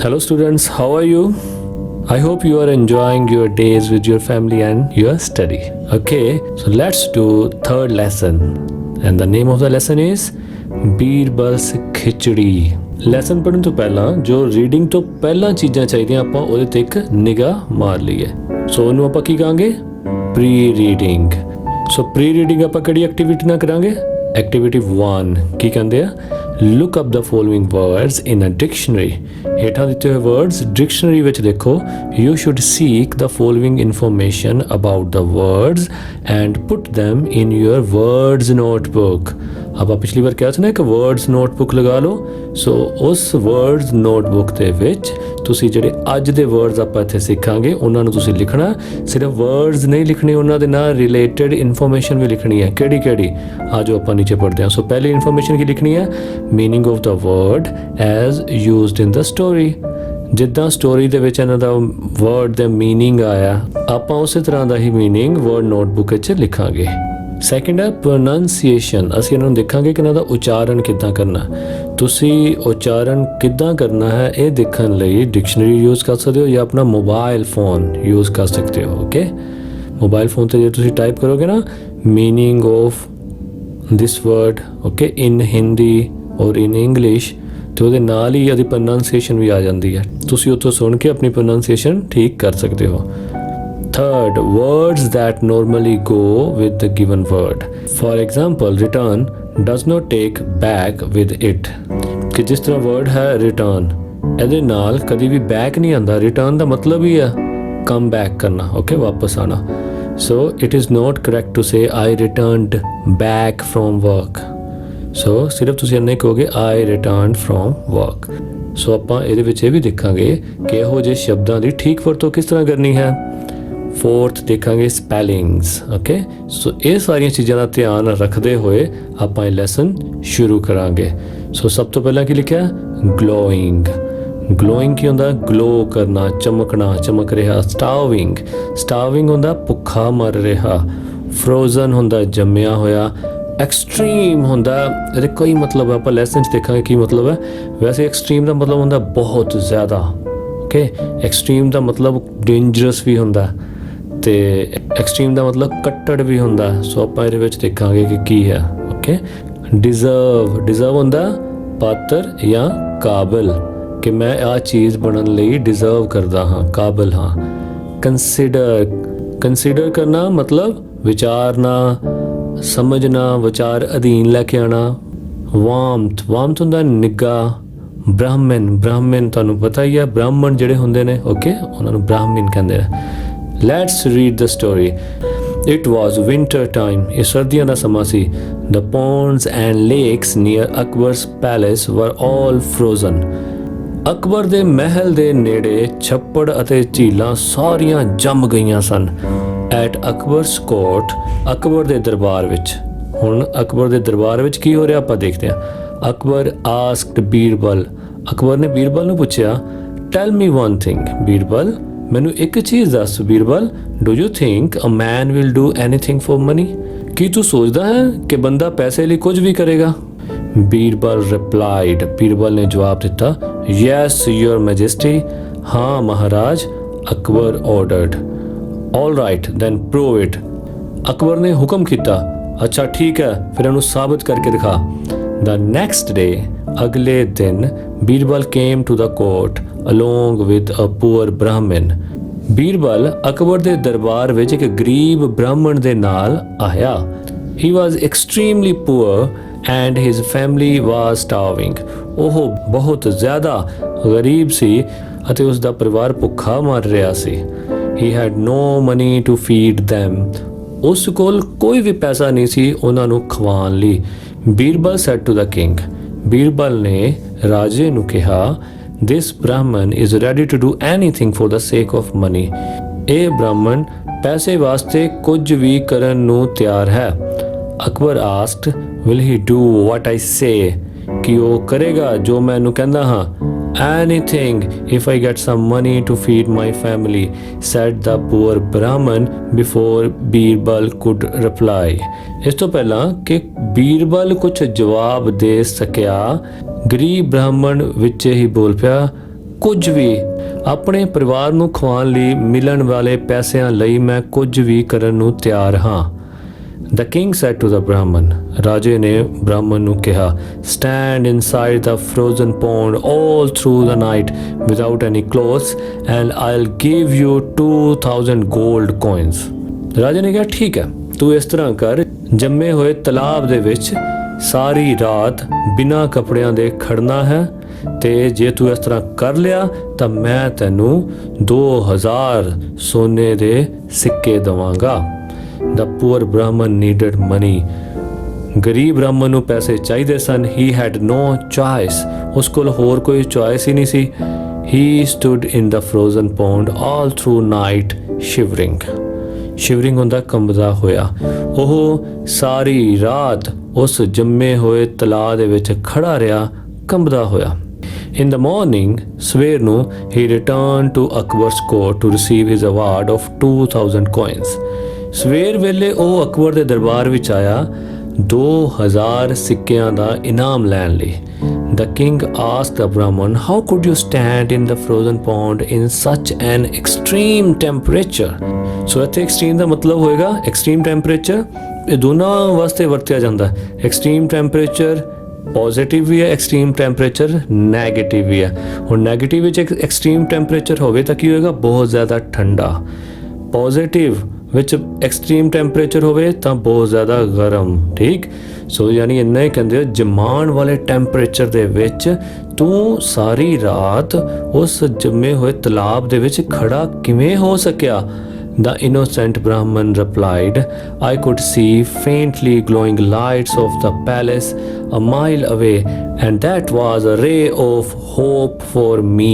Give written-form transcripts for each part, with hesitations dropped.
Hello students, how are you? I hope you are enjoying your days with your family and your study. Okay, so let's do third lesson. And the name of the lesson is Birbal's Khichdi. Lesson ਪੜ੍ਹਨ ਤੋਂ ਪਹਿਲਾਂ ਜੋ reading ਤੋਂ ਪਹਿਲਾਂ ਚੀਜ਼ਾਂ ਚਾਹੀਦੀਆਂ ਆਪਾਂ ਉਹਦੇ ਤੇ ਇੱਕ ਨਿਗਾਹ ਮਾਰ ਲਈਏ। ਸੋ ਉਹਨੂੰ ਆਪਾਂ ਕੀ ਕਹਾਂਗੇ? Pre reading. So pre reading ਆਪਾਂ ਕਿਹੜੀ ਐਕਟੀਵਿਟੀ ਨਾਲ ਕਰਾਂਗੇ? ਐਕਟੀਵਿਟੀ 1 ਕੀ ਕਹਿੰਦੇ ਆ? Look up the following words in a dictionary. ਹੇਠਾਂ ਦਿੱਤੇ ਹੋਏ ਵਰਡਸ ਡਿਕਸ਼ਨਰੀ ਵਿੱਚ ਦੇਖੋ। You should seek the following information about the words and put them in your words notebook। ਆਪਾਂ ਪਿਛਲੀ ਵਾਰ ਕਿਹਾ ਸੀ ਨਾ ਇੱਕ ਵਰਡਸ ਨੋਟਬੁੱਕ ਲਗਾ ਲਓ। ਸੋ ਉਸ ਵਰਡਸ ਨੋਟਬੁੱਕ ਦੇ ਵਿੱਚ ਤੁਸੀਂ ਜਿਹੜੇ ਅੱਜ ਦੇ ਵਰਡਸ ਆਪਾਂ ਇੱਥੇ ਸਿੱਖਾਂਗੇ ਉਹਨਾਂ ਨੂੰ ਤੁਸੀਂ ਲਿਖਣਾ। ਸਿਰਫ ਵਰਡਸ ਨਹੀਂ ਲਿਖਣੇ, ਉਹਨਾਂ ਦੇ ਨਾਲ ਰਿਲੇਟਡ ਇਨਫੋਰਮੇਸ਼ਨ ਵੀ ਲਿਖਣੀ ਹੈ। ਕਿਹੜੀ ਕਿਹੜੀ? ਅੱਜ ਆਪਾਂ ਨੀਚੇ ਪੜ੍ਹਦੇ ਹਾਂ। ਸੋ ਪਹਿਲੀ ਇਨਫੋਰਮੇਸ਼ਨ ਕੀ ਲਿਖਣੀ ਹੈ? Meaning of the word as used in the story. ਜਿੱਦਾਂ ਸਟੋਰੀ ਦੇ ਵਿੱਚ ਇਹਨਾਂ ਦਾ ਵਰਡ ਦਾ ਮੀਨਿੰਗ ਆਇਆ, ਆਪਾਂ ਉਸੇ ਤਰ੍ਹਾਂ ਦਾ ਹੀ ਮੀਨਿੰਗ ਵਰਡ ਨੋਟਬੁੱਕ ਵਿੱਚ ਲਿਖਾਂਗੇ। ਸੈਕਿੰਡ ਹੈ ਪ੍ਰੋਨਾਂਸੀਏਸ਼ਨ। ਅਸੀਂ ਇਹਨਾਂ ਨੂੰ ਦੇਖਾਂਗੇ ਕਿ ਇਹਨਾਂ ਦਾ ਉਚਾਰਨ ਕਿੱਦਾਂ ਕਰਨਾ। ਤੁਸੀਂ ਉਚਾਰਨ ਕਿੱਦਾਂ ਕਰਨਾ ਹੈ ਇਹ ਦੇਖਣ ਲਈ ਡਿਕਸ਼ਨਰੀ ਯੂਜ਼ ਕਰ ਸਕਦੇ ਹੋ ਜਾਂ ਆਪਣਾ ਮੋਬਾਈਲ ਫੋਨ ਯੂਜ਼ ਕਰ ਸਕਦੇ ਹੋ। ਓਕੇ, ਮੋਬਾਈਲ ਫੋਨ 'ਤੇ ਜੇ ਤੁਸੀਂ ਟਾਈਪ ਕਰੋਗੇ ਨਾ meaning of this word okay in Hindi ਔਰ ਇਨ ਇੰਗਲਿਸ਼, ਅਤੇ ਉਹਦੇ ਨਾਲ ਹੀ ਉਹਦੀ ਪ੍ਰੋਨਾਂਸੀਏਸ਼ਨ ਵੀ ਆ ਜਾਂਦੀ ਹੈ। ਤੁਸੀਂ ਉੱਥੋਂ ਸੁਣ ਕੇ ਆਪਣੀ ਪ੍ਰੋਨਾਂਸੀਏਸ਼ਨ ਠੀਕ ਕਰ ਸਕਦੇ ਹੋ। Third, words that normally go with the given word. For example, return does not take back with it. ਕਿ ਜਿਸ ਤਰ੍ਹਾਂ word ਹੈ return, ਇਹਦੇ ਨਾਲ ਕਦੀ ਵੀ back ਨਹੀਂ ਆਉਂਦਾ। return ਦਾ ਮਤਲਬ ਹੀ ਹੈ come back ਕਰਨਾ, okay, ਵਾਪਸ ਆਣਾ। So it is not correct to say I returned back from work. So ਸਿਰਫ ਤੁਸੀਂ ਇੰਨਾ ਹੀ ਕਹੋਗੇ I returned from work. ਸੋ ਆਪਾਂ ਇਹਦੇ ਵਿੱਚ ਇਹ ਵੀ ਦੇਖਾਂਗੇ ਕਿ ਇਹੋ ਜਿਹੇ ਸ਼ਬਦਾਂ ਦੀ ਠੀਕ ਵਰਤੋਂ ਕਿਸ ਤਰ੍ਹਾਂ ਕਰਨੀ ਹੈ। ਫੋਰਥ ਦੇਖਾਂਗੇ ਸਪੈਲਿੰਗਸ। ਓਕੇ, ਸੋ ਇਹ ਸਾਰੀਆਂ ਚੀਜ਼ਾਂ ਦਾ ਧਿਆਨ ਰੱਖਦੇ ਹੋਏ ਆਪਾਂ ਇਹ ਲੈਸਨ ਸ਼ੁਰੂ ਕਰਾਂਗੇ। ਸੋ ਸਭ ਤੋਂ ਪਹਿਲਾਂ ਕੀ ਲਿਖਿਆ? ਗਲੋਇੰਗ। ਗਲੋਇੰਗ ਕੀ ਹੁੰਦਾ? ਗਲੋ ਕਰਨਾ, ਚਮਕਣਾ, ਚਮਕ ਰਿਹਾ। ਸਟਾਰਵਿੰਗ, ਸਟਾਰਵਿੰਗ ਹੁੰਦਾ ਭੁੱਖਾ ਮਰ ਰਿਹਾ। ਫਰੋਜ਼ਨ ਹੁੰਦਾ ਜੰਮਿਆ ਹੋਇਆ। ਐਕਸਟ੍ਰੀਮ ਹੁੰਦਾ, ਇਹਦੇ ਕਈ ਮਤਲਬ ਆਪਾਂ ਲੈਸਨ 'ਚ ਦੇਖਾਂਗੇ ਕੀ ਮਤਲਬ ਹੈ। ਵੈਸੇ ਐਕਸਟ੍ਰੀਮ ਦਾ ਮਤਲਬ ਹੁੰਦਾ ਬਹੁਤ ਜ਼ਿਆਦਾ। ਓਕੇ, ਐਕਸਟ੍ਰੀਮ ਦਾ ਮਤਲਬ ਡੇਂਜਰਸ ਵੀ ਹੁੰਦਾ ਅਤੇ ਐਕਸਟ੍ਰੀਮ ਦਾ ਮਤਲਬ ਕੱਟੜ ਵੀ ਹੁੰਦਾ। ਸੋ ਆਪਾਂ ਇਹਦੇ ਵਿੱਚ ਦੇਖਾਂਗੇ ਕਿ ਕੀ ਹੈ। ਓਕੇ, ਡਿਜ਼ਰਵ, ਡਿਜ਼ਰਵ ਹੁੰਦਾ ਪਾਤਰ ਜਾਂ ਕਾਬਲ, ਕਿ ਮੈਂ ਆਹ ਚੀਜ਼ ਬਣਨ ਲਈ ਡਿਜ਼ਰਵ ਕਰਦਾ ਹਾਂ, ਕਾਬਲ ਹਾਂ। ਕੰਸੀਡਰ, ਕੰਸੀਡਰ ਕਰਨਾ ਮਤਲਬ ਵਿਚਾਰਨਾ, ਸਮਝਣਾ, ਵਿਚਾਰ ਅਧੀਨ ਲੈ ਕੇ ਆਉਣਾ। ਵਾਮਥ, ਵਾਮਥ ਹੁੰਦਾ ਨਿੱਘਾ। ਬ੍ਰਾਹਮਣ, ਬ੍ਰਾਹਮਣ ਤੁਹਾਨੂੰ ਪਤਾ ਹੀ ਹੈ ਬ੍ਰਾਹਮਣ ਜਿਹੜੇ ਹੁੰਦੇ ਨੇ, ਓਕੇ, ਉਹਨਾਂ ਨੂੰ ਬ੍ਰਾਹਮਣ ਕਹਿੰਦੇ ਨੇ। Let's read the story. It was winter time. ਇਹ ਸਰਦੀਆਂ ਦਾ ਸਮਾਂ ਸੀ। The ponds and lakes near Akbar's palace were all frozen. Akbar ਦੇ ਮਹਿਲ ਦੇ ਨੇੜੇ ਛੱਪੜ ਅਤੇ ਝੀਲਾਂ ਸਾਰੀਆਂ ਜੰਮ ਗਈਆਂ ਸਨ। ਐਟ ਅਕਬਰਸ ਕੋਰਟ, ਅਕਬਰ ਦੇ ਦਰਬਾਰ ਵਿੱਚ। ਹੁਣ ਅਕਬਰ ਦੇ ਦਰਬਾਰ ਵਿੱਚ ਕੀ ਹੋ ਰਿਹਾ ਆਪਾਂ ਦੇਖਦੇ ਹਾਂ। ਅਕਬਰ ਆਸਕਡ ਬੀਰਬਲ। ਅਕਬਰ ਨੇ ਬੀਰਬਲ ਨੂੰ ਪੁੱਛਿਆ tell me one thing. Birbal, ਮੈਨੂੰ ਇੱਕ ਚੀਜ਼ ਦੱਸ। Birbal, do you think a man will do anything for money. ਕੀ ਤੂੰ ਸੋਚਦਾ ਹੈ ਕਿ ਬੰਦਾ ਪੈਸੇ ਲਈ ਕੁਝ ਵੀ ਕਰੇਗਾ? ਬੀਰਬਲ ਰਿਪਲਾਈਡ, ਬੀਰਬਲ ਨੇ ਜਵਾਬ ਦਿੱਤਾ ਯੈਸ ਯੂਅਰ ਮੈਜੈਸਟੀ। ਹਾਂ ਮਹਾਰਾਜ। Akbar ordered all right then prove it. Akbar ਨੇ ਹੁਕਮ ਕੀਤਾ ਅੱਛਾ ਠੀਕ ਹੈ, ਫਿਰ ਇਹਨੂੰ ਸਾਬਤ ਕਰਕੇ ਦਿਖਾ। The next day, ਅਗਲੇ ਦਿਨ Birbal came to the court along with a poor Brahmin. Birbal Akbar ਦੇ ਦਰਬਾਰ ਵਿੱਚ ਇੱਕ ਗਰੀਬ ਬ੍ਰਾਹਮਣ ਦੇ ਨਾਲ ਆਇਆ। He was extremely poor and his family was starving. ਉਹ ਬਹੁਤ ਜ਼ਿਆਦਾ ਗਰੀਬ ਸੀ ਅਤੇ ਉਸ ਦਾ ਪਰਿਵਾਰ ਭੁੱਖਾ ਮਰ ਰਿਹਾ ਸੀ। He had no money to feed them. ਉਸ ਕੋਲ ਕੋਈ ਵੀ ਪੈਸਾ ਨਹੀਂ ਸੀ ਉਹਨਾਂ ਨੂੰ ਖਵਾਉਣ ਲਈ। Birbal said to the king, Birbal ਨੇ ਰਾਜੇ ਨੂੰ ਕਿਹਾ this Brahman is ready to do anything for the sake of money. ਇਹ ਬ੍ਰਾਹਮਣ ਪੈਸੇ ਵਾਸਤੇ ਕੁਝ ਵੀ ਕਰਨ ਨੂੰ ਤਿਆਰ ਹੈ। Akbar asked, will he do what I say? ਕਿ ਉਹ ਕਰੇਗਾ ਜੋ ਮੈਂ ਇਹਨੂੰ ਕਹਿੰਦਾ ਹਾਂ। Anything if I get some money to feed my family, said the poor Brahman before Birbal could reply. ਇਸ ਤੋਂ ਪਹਿਲਾਂ ਕਿ ਬੀਰਬਲ ਕੁਝ ਜਵਾਬ ਦੇ ਸਕਿਆ, ਗਰੀਬ ਬ੍ਰਾਹਮਣ ਵਿੱਚ ਹੀ ਬੋਲ ਪਿਆ ਕੁਝ ਵੀ ਆਪਣੇ ਪਰਿਵਾਰ ਨੂੰ ਖਵਾਉਣ ਲਈ ਮਿਲਣ ਵਾਲੇ ਪੈਸਿਆਂ ਲਈ ਮੈਂ ਕੁਝ ਵੀ ਕਰਨ ਨੂੰ ਤਿਆਰ ਹਾਂ। The king said to the Brahman, ਰਾਜੇ ਨੇ ਬ੍ਰਾਹਮਣ ਨੂੰ ਕਿਹਾ, stand inside the frozen pond all through the night without any clothes and I'll give you 2000 gold coins। ਰਾਜੇ ਨੇ ਕਿਹਾ ਠੀਕ ਹੈ, ਤੂੰ ਇਸ ਤਰ੍ਹਾਂ ਕਰ, ਜੰਮੇ ਹੋਏ ਤਲਾਬ ਦੇ ਵਿੱਚ ਸਾਰੀ ਰਾਤ ਬਿਨਾਂ ਕੱਪੜਿਆਂ ਦੇ ਖੜਨਾ ਹੈ ਤੇ ਜੇ ਤੂੰ ਇਸ ਤਰ੍ਹਾਂ ਕਰ ਲਿਆ ਤਾਂ ਮੈਂ ਤੈਨੂੰ 2000 ਸੋਨੇ ਦੇ ਸਿੱਕੇ ਦਵਾਂਗਾ। The poor Brahman needed money। ਗਰੀਬ ਬ੍ਰਾਹਮਣ ਨੂੰ ਪੈਸੇ ਚਾਹੀਦੇ ਸਨ। He had no choice। ਉਸ ਕੋਲ ਹੋਰ ਕੋਈ ਚੋਇਸ ਹੀ ਨਹੀਂ ਸੀ। He stood in the frozen pond all through night shivering। Shivering ਹੁੰਦਾ ਕੰਬਦਾ ਹੋਇਆ। ਉਹ ਸਾਰੀ ਰਾਤ ਉਸ ਜੰਮੇ ਹੋਏ ਤਲਾਅ ਦੇ ਵਿੱਚ ਖੜਾ ਰਿਹਾ ਕੰਬਦਾ ਹੋਇਆ। In the morning, ਸਵੇਰ ਨੂੰ he returned to Akbar's court to receive his award of 2000 coins। ਸਵੇਰ ਵੇਲੇ ਉਹ ਅਕਬਰ ਦੇ ਦਰਬਾਰ ਵਿੱਚ ਆਇਆ 2000 ਸਿੱਕਿਆਂ ਦਾ ਇਨਾਮ ਲੈਣ ਲਈ। The king asked the Brahman, how could you stand in the frozen pond in such an extreme temperature? ਸੋ ਇੱਥੇ extreme ਦਾ ਮਤਲਬ ਹੋਏਗਾ extreme temperature। ਇਹ ਦੋਨਾਂ ਵਾਸਤੇ ਵਰਤਿਆ ਜਾਂਦਾ। extreme temperature ਪੋਜ਼ਿਟਿਵ ਵੀ ਹੈ, ਐਕਸਟ੍ਰੀਮ ਟੈਂਪਰੇਚਰ ਨੈਗੇਟਿਵ ਵੀ ਹੈ। ਹੁਣ ਨੈਗੇਟਿਵ ਵਿੱਚ ਐਕਸਟ੍ਰੀਮ ਟੈਂਪਰੇਚਰ ਹੋਵੇ ਤਾਂ ਕੀ ਹੋਏਗਾ, ਬਹੁਤ ਜ਼ਿਆਦਾ ਠੰਡਾ। ਪੋਜ਼ਿਟਿਵ ਵਿੱਚ ਐਕਸਟ੍ਰੀਮ ਟੈਂਪਰੇਚਰ ਹੋਵੇ ਤਾਂ ਬਹੁਤ ਜ਼ਿਆਦਾ ਗਰਮ। ਠੀਕ, ਸੋ ਯਾਨੀ ਇੰਨਾ ਹੀ ਕਹਿੰਦੇ ਹੋ, ਜਮਾਣ ਵਾਲੇ ਟੈਂਪਰੇਚਰ ਦੇ ਵਿੱਚ ਤੂੰ ਸਾਰੀ ਰਾਤ ਉਸ ਜੰਮੇ ਹੋਏ ਤਲਾਬ ਦੇ ਵਿੱਚ ਖੜਾ ਕਿਵੇਂ ਹੋ ਸਕਿਆ? The innocent Brahman replied, I could see faintly glowing lights of the palace a mile away and that was a ray of hope for me।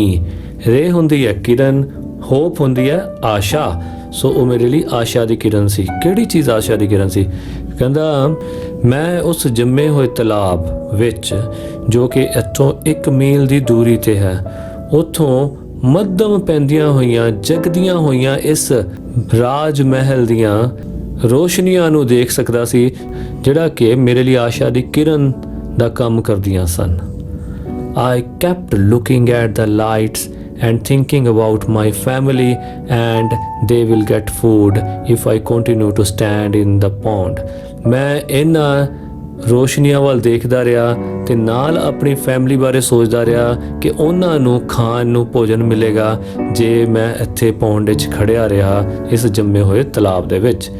ਰੇ ਹੁੰਦੀ ਹੈ ਕਿਰਨ, ਹੋਪ ਹੁੰਦੀ ਹੈ ਆਸ਼ਾ। ਸੋ ਉਹ ਮੇਰੇ ਲਈ ਆਸ਼ਾ ਦੀ ਕਿਰਨ ਸੀ। ਕਿਹੜੀ ਚੀਜ਼ ਆਸ਼ਾ ਦੀ ਕਿਰਨ ਸੀ? ਕਹਿੰਦਾ ਮੈਂ ਉਸ ਜੰਮੇ ਹੋਏ ਤਲਾਬ ਵਿੱਚ, ਜੋ ਕਿ ਇੱਥੋਂ 1 ਮੀਲ ਦੀ ਦੂਰੀ ਤੇ ਹੈ, ਉੱਥੋਂ ਮੱਧਮ ਪੈਂਦੀਆਂ ਹੋਈਆਂ ਜਗਦੀਆਂ ਹੋਈਆਂ ਇਸ ਰਾਜ ਮਹਿਲ ਦੀਆਂ ਰੋਸ਼ਨੀਆਂ ਨੂੰ ਦੇਖ ਸਕਦਾ ਸੀ, ਜਿਹੜਾ ਕਿ ਮੇਰੇ ਲਈ ਆਸ਼ਾ ਦੀ ਕਿਰਨ ਦਾ ਕੰਮ ਕਰਦੀਆਂ ਸਨ। I kept looking at the lights and thinking about my family and they will get food if I continue to stand in the pond। ਮੈਂ ਇਹਨਾਂ ਰੋਸ਼ਨੀਆਂ ਵੱਲ ਦੇਖਦਾ ਰਿਹਾ ਤੇ ਨਾਲ ਆਪਣੀ ਫੈਮਿਲੀ ਬਾਰੇ ਸੋਚਦਾ ਰਿਹਾ ਕਿ ਉਹਨਾਂ ਨੂੰ ਖਾਣ ਨੂੰ ਭੋਜਨ ਮਿਲੇਗਾ ਜੇ ਮੈਂ ਇੱਥੇ ਪੌਂਡ ਵਿੱਚ ਖੜਿਆ ਰਿਹਾ ਇਸ ਜੰਮੇ ਹੋਏ ਤਲਾਬ ਦੇ ਵਿੱਚ।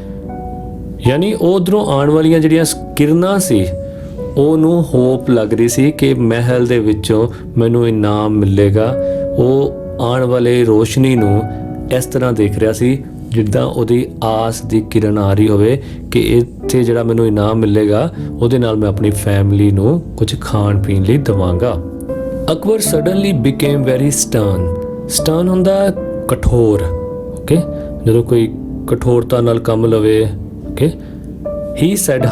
ਯਾਨੀ ਉਧਰੋਂ ਆਉਣ ਵਾਲੀਆਂ ਜਿਹੜੀਆਂ ਕਿਰਨਾਂ ਸੀ ਉਹਨੂੰ ਹੋਪ ਲੱਗ ਰਹੀ ਸੀ ਕਿ ਮਹਿਲ ਦੇ ਵਿੱਚੋਂ ਮੈਨੂੰ ਇਨਾਮ ਮਿਲੇਗਾ। ਉਹ ਆਉਣ ਵਾਲੇ ਰੋਸ਼ਨੀ ਨੂੰ ਇਸ ਤਰ੍ਹਾਂ ਦੇਖ ਰਿਹਾ ਸੀ ਜਿੱਦਾਂ ਉਹਦੀ ਆਸ ਦੀ ਕਿਰਨ ਆ ਰਹੀ ਹੋਵੇ ਕਿ ਇੱਥੇ ਜਿਹੜਾ ਮੈਨੂੰ ਇਨਾਮ ਮਿਲੇਗਾ ਉਹਦੇ ਨਾਲ ਮੈਂ ਆਪਣੀ ਫੈਮਿਲੀ ਨੂੰ ਕੁਝ ਖਾਣ ਪੀਣ ਲਈ ਦੇਵਾਂਗਾ। Akbar suddenly became very Stern ਹੁੰਦਾ ਕਠੋਰ। ਓਕੇ, ਜਦੋਂ ਕੋਈ ਕਠੋਰਤਾ ਨਾਲ ਕੰਮ ਲਵੇ। ਓਕੇ, ਹੀ ਸੈਡ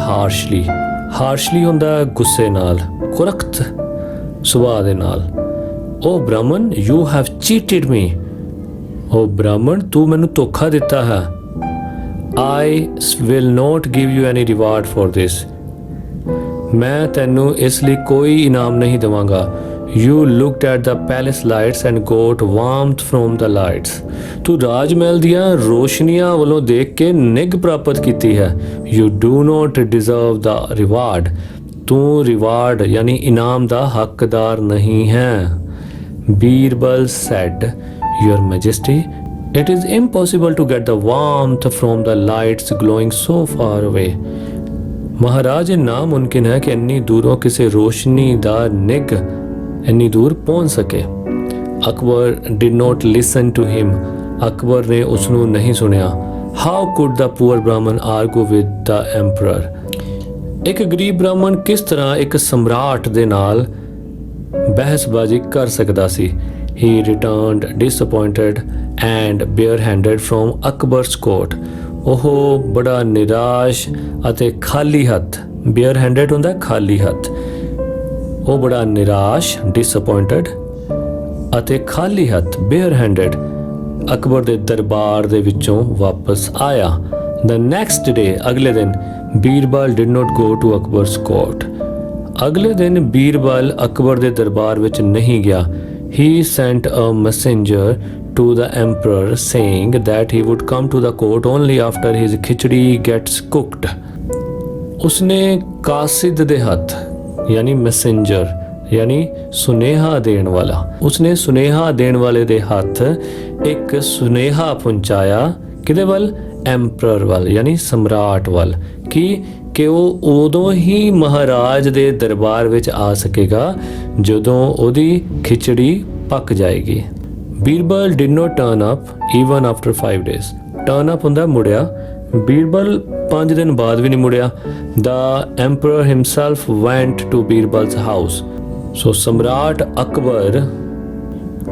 ਹਾਰਸ਼ਲੀ ਹੁੰਦਾ ਗੁੱਸੇ ਨਾਲ, ਕੁਰਖਤ ਸੁਭਾਅ ਦੇ ਨਾਲ। ਓ ਬ੍ਰਾਹਮਣ, ਯੂ ਹੈਵ ਚੀਟਡ ਮੀ। ਓ ਬ੍ਰਾਹਮਣ, ਤੂੰ ਮੈਨੂੰ ਧੋਖਾ ਦਿੱਤਾ ਹੈ। I will not give you any reward for this। ਮੈਂ ਤੈਨੂੰ ਇਸ ਲਈ ਕੋਈ ਇਨਾਮ ਨਹੀਂ ਦੇਵਾਂਗਾ। You looked at the palace lights and got warmth from the lights। ਤੂੰ ਰਾਜ ਮਹਿਲ ਦੀਆਂ ਰੋਸ਼ਨੀਆਂ ਵੱਲੋਂ ਦੇਖ ਕੇ ਨਿੱਘ ਪ੍ਰਾਪਤ ਕੀਤੀ ਹੈ। You do not deserve the reward। ਤੂੰ ਰਿਵਾਰਡ ਯਾਨੀ ਇਨਾਮ ਦਾ ਹੱਕਦਾਰ ਨਹੀਂ ਹੈ। Birbal said, Your Majesty, it is impossible to get the warmth from the lights glowing so far away। ਮਹਾਰਾਜ, ਇਹ ਨਾਮੁਮਕਿਨ ਹੈ ਕਿ ਇੰਨੀ ਦੂਰੋਂ ਕਿਸੇ ਰੋਸ਼ਨੀ ਦਾ ਨਿੱਘ ਇੰਨੀ ਦੂਰ ਪਹੁੰਚ ਸਕੇ। Akbar did not listen to him। Akbar ਨੇ ਉਸ ਨੂੰ ਨਹੀਂ ਸੁਣਿਆ। How could the poor Brahman argue with the emperor? ਇੱਕ ਗਰੀਬ ਬ੍ਰਾਹਮਣ ਕਿਸ ਤਰ੍ਹਾਂ ਇੱਕ ਸਮਰਾਟ ਦੇ ਨਾਲ ਬਹਿਸਬਾਜ਼ੀ ਕਰ ਸਕਦਾ ਸੀ? He returned disappointed and barehanded from Akbar's court। ਉਹ ਬੜਾ ਨਿਰਾਸ਼ ਅਤੇ ਖਾਲੀ ਹੱਥ, barehanded ਹੁੰਦਾ ਖਾਲੀ ਹੱਥ। ਉਹ ਬੜਾ ਨਿਰਾਸ਼ disappointed ਅਤੇ ਖਾਲੀ ਹੱਥ barehanded ਅਕਬਰ ਦੇ ਦਰਬਾਰ ਦੇ ਵਿੱਚੋਂ ਵਾਪਸ ਆਇਆ। The next day, ਅਗਲੇ ਦਿਨ, Birbal did not go to Akbar's court। ਅਗਲੇ ਦਿਨ ਬੀਰਬਲ ਅਕਬਰ ਦੇ ਦਰਬਾਰ ਵਿੱਚ ਨਹੀਂ ਗਿਆ। he sent a messenger to the emperor saying that he would come to the court only after his khichdi gets cooked. उसने कासिद दे हथ यानी मैसेंजर यानी सुनेहा देण वाला, उसने सुनेहा देण वाले दे हथ एक सुनेहा पहुंचाया किदे वल, ਐਂਪਰਰ ਵੱਲ यानी सम्राट ਵੱਲ ਕਿ ਉਹ ਉਦੋਂ ਹੀ ਮਹਾਰਾਜ ਦੇ ਦਰਬਾਰ ਵਿੱਚ ਆ ਸਕੇਗਾ ਜਦੋਂ ਉਹਦੀ ਖਿਚੜੀ ਪੱਕ ਜਾਏਗੀ। Birbal did not turn up even after 5 days. turn up ਹੁੰਦਾ ਮੁੜਿਆ, ਬੀਰਬਲ 5 ਦਿਨ ਬਾਅਦ ਵੀ ਨਹੀਂ ਮੁੜਿਆ। The emperor himself went to ਬੀਰਬਲ's house. ਸੋ ਸਮਰਾਟ ਅਕਬਰ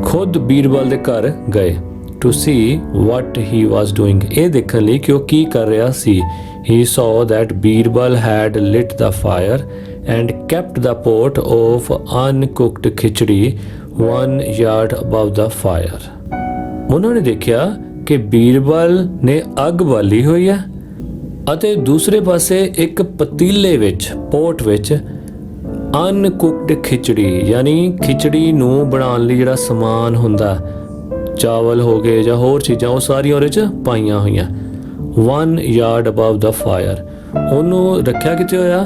ਖੁਦ ਬੀਰਬਲ ਦੇ ਘਰ ਗਏ to see what he was doing. ਇਹ ਦੇਖਣ ਲਈ ਕਿ ਉਹ ਕੀ ਕਰ ਰਿਹਾ ਸੀ। He saw that Birbal had lit the fire and kept the pot of uncooked khichdi 1 yard above the fire. ਉਹਨਾਂ ਨੇ ਦੇਖਿਆ ਕਿ ਬੀਰਬਲ ਨੇ ਅੱਗ ਬਾਲੀ ਹੋਈ ਹੈ ਅਤੇ ਦੂਸਰੇ ਪਾਸੇ ਇੱਕ ਪਤੀਲੇ ਵਿੱਚ, ਪੋਟ ਵਿੱਚ ਅਨਕੁਕਡ ਖਿਚੜੀ ਯਾਨੀ ਖਿਚੜੀ ਨੂੰ ਬਣਾਉਣ ਲਈ ਜਿਹੜਾ ਸਮਾਨ ਹੁੰਦਾ, ਚਾਵਲ ਹੋ ਗਏ ਜਾਂ ਹੋਰ ਚੀਜ਼ਾਂ, ਉਹ ਸਾਰੀਆਂ ਉਹਦੇ 'ਚ ਪਾਈਆਂ ਹੋਈਆਂ। 1 yard above the fire. ਉਹਨੂੰ ਰੱਖਿਆ ਕਿਤੇ ਹੋਇਆ,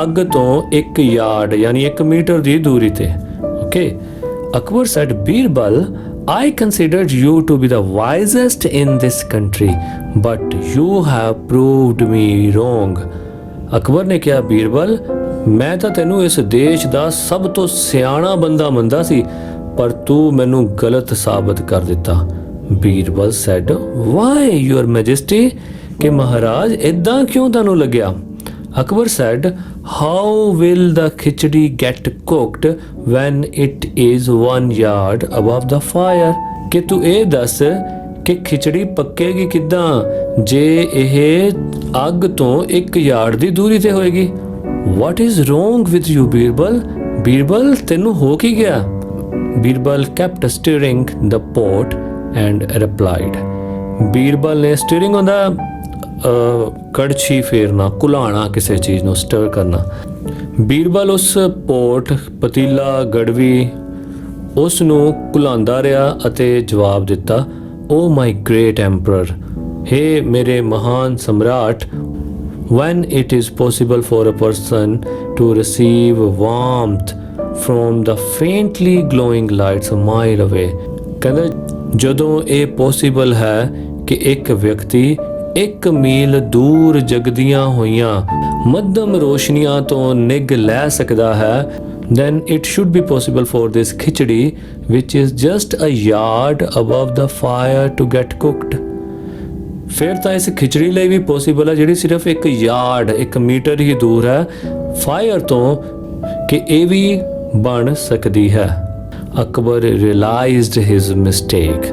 ਅੱਗ ਤੋਂ 1 ਯਾਰਡ ਯਾਨੀ 1 ਮੀਟਰ ਦੀ ਦੂਰੀ ਤੇ। Okay, Akbar said, Birbal, I considered you to be the wisest in this country, but you have proved me wrong. Akbar ਨੇ ਕਿਹਾ, ਬੀਰਬਲ, ਮੈਂ ਤਾਂ ਤੈਨੂੰ ਇਸ ਦੇਸ਼ ਦਾ ਸਭ ਤੋਂ ਸਿਆਣਾ ਬੰਦਾ ਮੰਨਦਾ ਸੀ, ਪਰ ਤੂੰ ਮੈਨੂੰ ਗਲਤ ਸਾਬਤ ਕਰ ਦਿੱਤਾ। Birbal said, Why, your majesty? ਕਿ ਮਹਾਰਾਜ ਇਦਾਂ ਕਿਉਂ ਤੁਹਾਨੂੰ ਲੱਗਿਆ? Akbar said, How will the khichdi get cooked when it is 1 yard above the fire? ਕਿ ਤੂੰ ਇਹ ਦੱਸ ਕਿ ਖਿਚੜੀ ਪੱਕੇਗੀ ਕਿੱਦਾਂ ਜੇ ਇਹ ਅੱਗ ਤੋਂ 1 ਯਾਰਡ ਦੀ ਦੂਰੀ ਤੇ ਹੋਏਗੀ? What is wrong with you, Birbal? Birbal, ਤੈਨੂੰ ਹੋ ਕੀ ਗਿਆ? Birbal kept stirring the pot and replied. Birbal ਨੇ ਸਟੀਅਰਿੰਗ ਹੁੰਦਾ ਕੜਛੀ ਫੇਰਨਾ, ਘੁਲਾਣਾ ਕਿਸੇ ਚੀਜ਼ ਨੂੰ, ਸਟਰ ਕਰਨਾ। ਬੀਰਬਲ ਉਸ ਪੋਟ, ਪਤੀਲਾ, ਗੜਵੀ ਉਸ ਨੂੰ ਘੁਲਾਉਂਦਾ ਰਿਹਾ ਅਤੇ ਜਵਾਬ ਦਿੱਤਾ, ਓ ਮਾਈ ਗ੍ਰੇਟ ਐਂਪਰਰ, ਹੇ ਮੇਰੇ ਮਹਾਨ ਸਮਰਾਟ, when it is possible for a person to receive warmth from the faintly glowing lights a mile away. ਕਹਿੰਦਾ ਜਦੋਂ ਇਹ ਪੋਸੀਬਲ ਹੈ ਕਿ ਇੱਕ ਵਿਅਕਤੀ 1 ਮੀਲ ਦੂਰ ਜਗਦੀਆਂ ਹੋਈਆਂ ਮੱਧਮ ਰੋਸ਼ਨੀਆਂ ਤੋਂ ਨਿੱਘ ਲੈ ਸਕਦਾ ਹੈ, then it should be possible for this khichdi which is just a yard above the fire to get cooked. ਫਿਰ ਤਾਂ ਇਸ ਖਿਚੜੀ ਲਈ ਵੀ ਪੋਸੀਬਲ ਹੈ ਜਿਹੜੀ ਸਿਰਫ 1 ਯਾਰਡ 1 ਮੀਟਰ ਹੀ ਦੂਰ ਹੈ ਫਾਇਰ ਤੋਂ, ਕਿ ਇਹ ਵੀ ਬਣ ਸਕਦੀ ਹੈ। Akbar realized his mistake.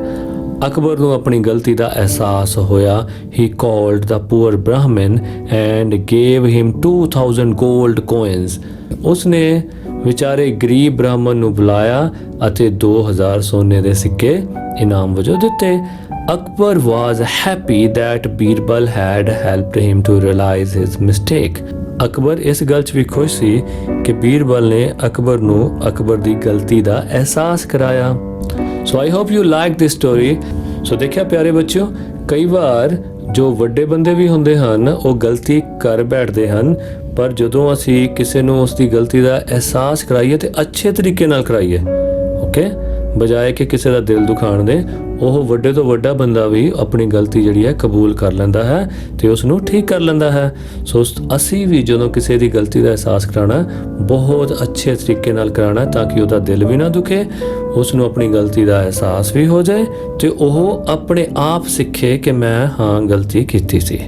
Akbar ਨੂੰ ਆਪਣੀ ਗਲਤੀ ਦਾ ਅਹਿਸਾਸ ਹੋਇਆ। He called the poor Brahmin and gave him 2000 gold coins. ਉਸਨੇ ਵਿਚਾਰੇ ਗਰੀਬ ਬ੍ਰਾਹਮਣ ਨੂੰ ਬੁਲਾਇਆ ਅਤੇ 2000 ਸੋਨੇ ਦੇ ਸਿੱਕੇ ਇਨਾਮ ਵਜੋਂ ਦਿੱਤੇ। Akbar was happy that Birbal had helped him to realize his mistake. Akbar ਇਸ ਗੱਲ 'ਚ ਵੀ ਖੁਸ਼ ਸੀ ਕਿ ਬੀਰਬਲ ਨੇ ਅਕਬਰ ਨੂੰ ਅਕਬਰ ਦੀ ਗਲਤੀ ਦਾ ਅਹਿਸਾਸ ਕਰਾਇਆ। So I hope you like this story. So ਦੇਖਿਆ ਪਿਆਰੇ ਬੱਚਿਓ, ਕਈ ਵਾਰ ਜੋ ਵੱਡੇ ਬੰਦੇ ਵੀ ਹੁੰਦੇ ਹਨ ਉਹ ਗਲਤੀ ਕਰ ਬੈਠਦੇ ਹਨ, ਪਰ ਜਦੋਂ ਅਸੀਂ ਕਿਸੇ ਨੂੰ ਉਸ ਦੀ ਗਲਤੀ ਦਾ ਅਹਿਸਾਸ ਕਰਾਈਏ ਤੇ ਅੱਛੇ ਤਰੀਕੇ ਨਾਲ ਕਰਾਈਏ, ਓਕੇ, ਬਜਾਏ ਕਿ ਕਿਸੇ ਦਾ ਦਿਲ ਦੁਖਾਉਣ ਦੇ, ਉਹ ਵੱਡੇ ਤੋਂ ਵੱਡਾ ਬੰਦਾ ਵੀ ਆਪਣੀ ਗਲਤੀ ਜਿਹੜੀ ਹੈ ਕਬੂਲ ਕਰ ਲੈਂਦਾ ਹੈ ਤੇ ਉਸ ਨੂੰ ਠੀਕ ਕਰ ਲੈਂਦਾ ਹੈ। ਸੋ ਅਸੀਂ ਵੀ ਜਦੋਂ ਕਿਸੇ ਦੀ ਗਲਤੀ ਦਾ ਅਹਿਸਾਸ ਕਰਾਉਣਾ, ਬਹੁਤ ਅੱਛੇ ਤਰੀਕੇ ਨਾਲ ਕਰਾਉਣਾ ਤਾਂ ਕਿ ਉਹਦਾ ਦਿਲ ਵੀ ਨਾ ਦੁਖੇ, ਉਸ ਨੂੰ ਆਪਣੀ ਗਲਤੀ ਦਾ ਅਹਿਸਾਸ ਵੀ ਹੋ ਜਾਏ ਤੇ ਉਹ ਆਪਣੇ ਆਪ ਸਿੱਖੇ ਕਿ ਮੈਂ ਹਾਂ ਗਲਤੀ ਕੀਤੀ ਸੀ।